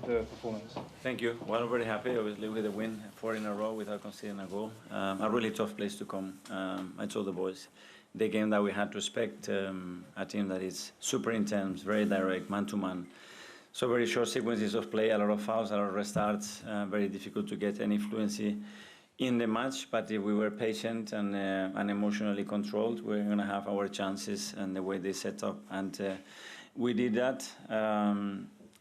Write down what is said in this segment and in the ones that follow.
the performance? Thank you. Well, I'm very happy, obviously, with the win, 4 in a row without conceding a goal. A really tough place to come. I told the boys, the game that we had to expect, a team that is super intense, very direct, man-to-man. So very short sequences of play, a lot of fouls, a lot of restarts, very difficult to get any fluency in the match. But if we were patient and emotionally controlled, we're going to have our chances and the way they set up. And we did that.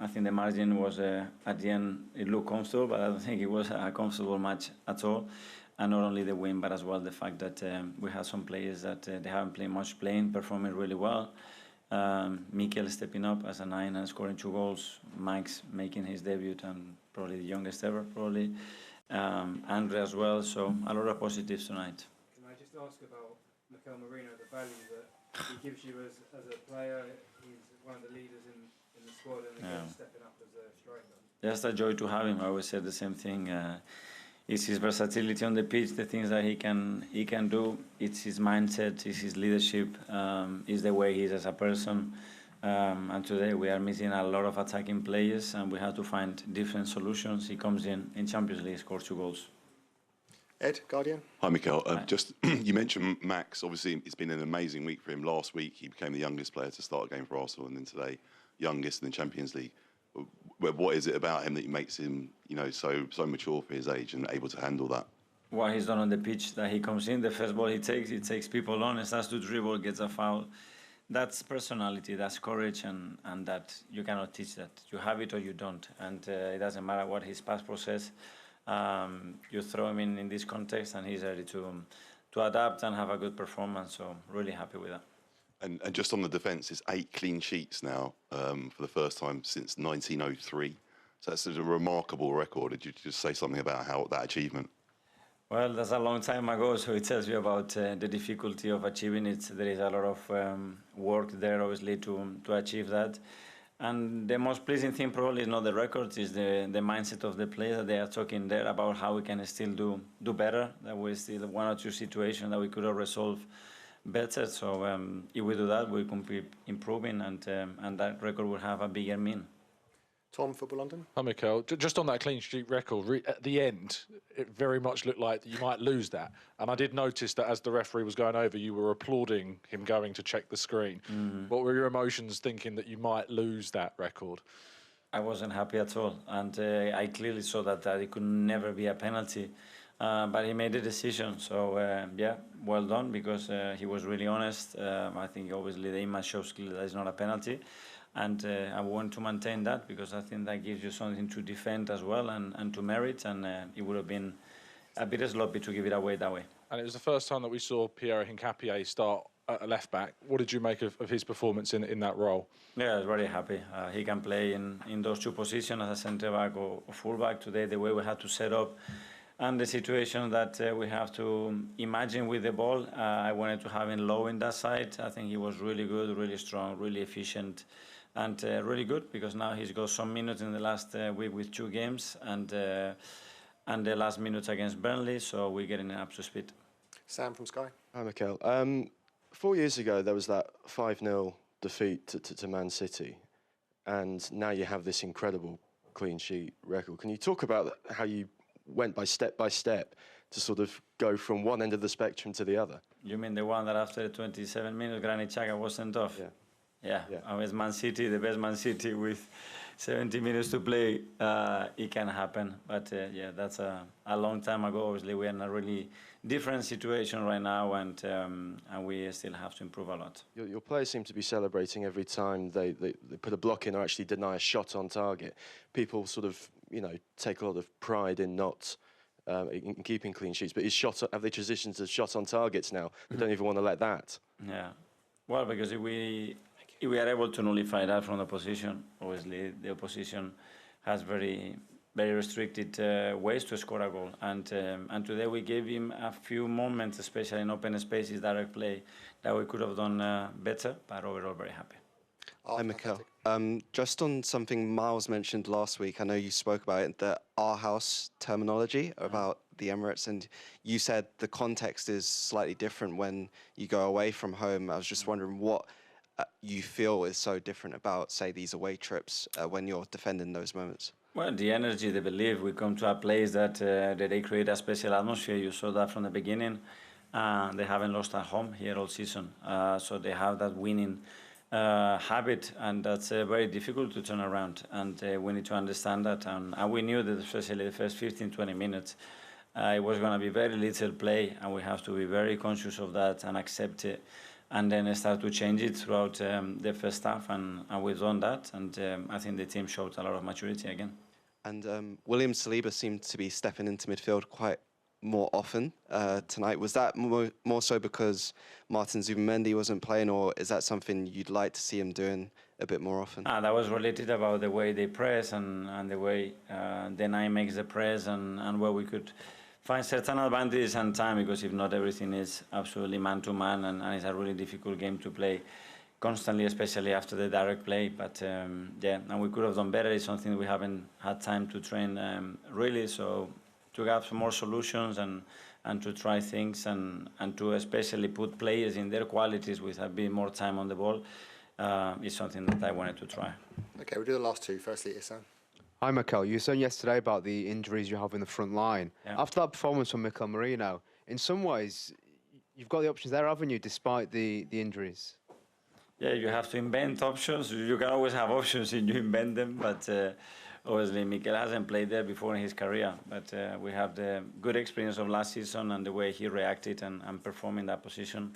I think the margin was, at the end, it looked comfortable, but I don't think it was a comfortable match at all. And not only the win, but as well the fact that we have some players that they haven't played much playing, performing really well. Mikel stepping up as a 9 and scoring 2 goals. Mike's making his debut and probably the youngest ever, probably. Andre as well, so a lot of positives tonight. Can I just ask about Mikel Marino, the value that he gives you as a player? He's one of the leaders in the squad and again stepping up as a striker. Just a joy to have him. I always say the same thing. It's his versatility on the pitch, the things that he can do. It's his mindset, it's his leadership, it's the way he is as a person. And today we are missing a lot of attacking players, and we have to find different solutions. He comes in Champions League, scores 2 goals. Ed, Guardian. Hi, Mikel. Just you mentioned Max. Obviously, it's been an amazing week for him. Last week, he became the youngest player to start a game for Arsenal, and then today, youngest in the Champions League. What is it about him that makes him, so mature for his age and able to handle that? What he's done on the pitch, that he comes in, the first ball he takes people on, and starts to dribble, gets a foul. That's personality, that's courage, and that you cannot teach that. You have it or you don't, and it doesn't matter what his past process. You throw him in this context, and he's ready to adapt and have a good performance. So really happy with that. And just on the defence, it's 8 clean sheets now for the first time since 1903. So that's a remarkable record. Did you just say something about that achievement? Well, that's a long time ago, so it tells you about the difficulty of achieving it. There is a lot of work there, obviously, to achieve that. And the most pleasing thing probably is not the records, is the mindset of the players that they are talking there about how we can still do better, that we still 1 or 2 situations that we could have resolved better. So if we do that, we can be improving, and that record will have a bigger mean. Tom, Football London. Hi, Mikel. Just on that clean sheet record, at the end, it very much looked like you might lose that. And I did notice that as the referee was going over, you were applauding him going to check the screen. What were your emotions thinking that you might lose that record? I wasn't happy at all, and I clearly saw that it could never be a penalty. But he made the decision, so yeah, well done, because he was really honest. I think obviously the image shows clearly that it's not a penalty, and I want to maintain that, because I think that gives you something to defend as well and to merit, and it would have been a bit sloppy to give it away that way. And it was the first time that we saw Pierre Hincapié start at a left-back. What did you make of his performance in that role? Yeah, I was very happy. He can play in those 2 positions as a centre-back or full-back. Today, the way we had to set up and the situation that we have to imagine with the ball, I wanted to have him low in that side. I think he was really good, really strong, really efficient, and really good, because now he's got some minutes in the last week with 2 games, and the last minutes against Burnley, so we're getting up to speed. Sam from Sky. Hi, Mikel. 4 years ago, there was that 5-0 defeat to Man City, and now you have this incredible clean sheet record. Can you talk about how you went by step to sort of go from one end of the spectrum to the other? You mean the one that after 27 minutes, Granit Xhaka was sent off? Yeah. I was Man City, the best Man City, with 70 minutes to play. It can happen, but yeah, that's a long time ago. Obviously, we're in a really different situation right now, and we still have to improve a lot. Your players seem to be celebrating every time they put a block in or actually deny a shot on target. People sort of, take a lot of pride in not in keeping clean sheets, but have they transitioned to shot on targets now? They don't even want to let that. Yeah, well, because if we are able to nullify that from the opposition, obviously the opposition has very restricted ways to score a goal, and today we gave him a few moments, especially in open spaces, direct play, that we could have done better, but overall very happy. Hi, Mikel. Just on something Miles mentioned last week, I know you spoke about it, the our house terminology about the Emirates, and you said the context is slightly different when you go away from home. I was just wondering what you feel is so different about, say, these away trips when you're defending those moments. Well, the energy, the belief. We come to a place that they create a special atmosphere. You saw that from the beginning. They haven't lost at home here all season, so they have that winning habit, and that's very difficult to turn around. And we need to understand that. And we knew that, especially the first 15, 20 minutes, it was going to be very little play, and we have to be very conscious of that and accept it, and then start to change it throughout the first half, and we've done that, and I think the team showed a lot of maturity again. And William Saliba seemed to be stepping into midfield quite more often tonight. Was that more so because Martin Zubimendi wasn't playing, or is that something you'd like to see him doing a bit more often? That was related about the way they press and the way the nine makes the press, and where we could find certain advantages and time, because if not, everything is absolutely man-to-man, and it's a really difficult game to play constantly, especially after the direct play. But yeah, and we could have done better. It's something we haven't had time to train really, so to have some more solutions and to try things and to especially put players in their qualities with a bit more time on the ball is something that I wanted to try. Okay, we'll do the last two. Firstly, Isan. Hi, Mikel. You were saying yesterday about the injuries you have in the front line. Yeah. After that performance from Mikel Merino, in some ways, you've got the options there, haven't you, despite the injuries? Yeah, you have to invent options. You can always have options if you invent them, but obviously Mikel hasn't played there before in his career. But we have the good experience of last season and the way he reacted and performed in that position.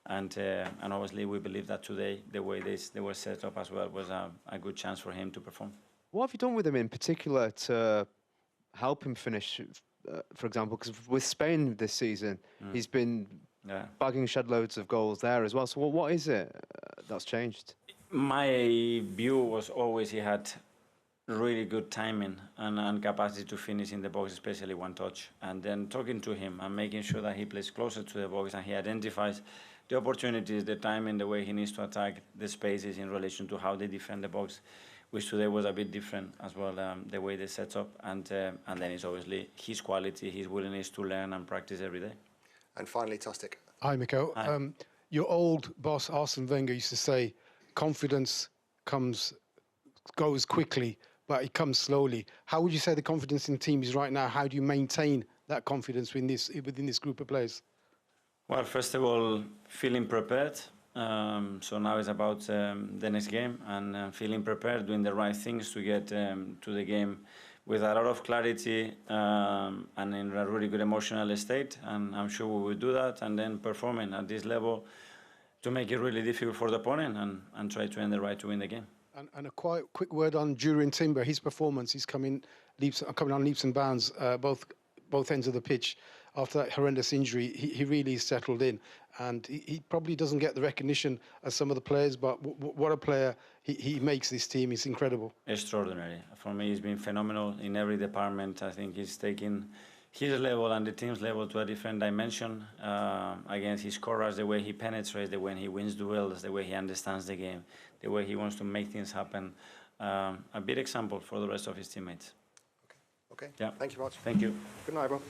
And obviously we believe that today, the way they were set up as well was a good chance for him to perform. What have you done with him in particular to help him finish, for example? Because with Spain this season, he's been bagging shed loads of goals there as well. So what is it that's changed? My view was always he had really good timing and capacity to finish in the box, especially one touch. And then talking to him and making sure that he plays closer to the box and he identifies the opportunities, the timing, the way he needs to attack the spaces in relation to how they defend the box, which today was a bit different as well, the way they set up. And then it's obviously his quality, his willingness to learn and practice every day. And finally, Tostic. Hi, Mikel. Hi. Your old boss, Arsene Wenger, used to say, confidence goes quickly, but it comes slowly. How would you say the confidence in the team is right now? How do you maintain that confidence within this group of players? Well, first of all, feeling prepared. So now it's about the next game and feeling prepared, doing the right things to get to the game with a lot of clarity and in a really good emotional state. And I'm sure we will do that, and then performing at this level to make it really difficult for the opponent and try to earn the right to win the game. And a quite quick word on Jurien Timber. His performance, he's coming on leaps and bounds, both ends of the pitch. After that horrendous injury, he really settled in, and he probably doesn't get the recognition as some of the players, but what a player he makes this team. It's incredible. Extraordinary. For me, he's been phenomenal in every department. I think he's taken his level and the team's level to a different dimension. Again, his courage, the way he penetrates, the way he wins duels, the way he understands the game, the way he wants to make things happen. A big example for the rest of his teammates. Okay. Yeah. Thank you very much. Thank you. Good night, everyone.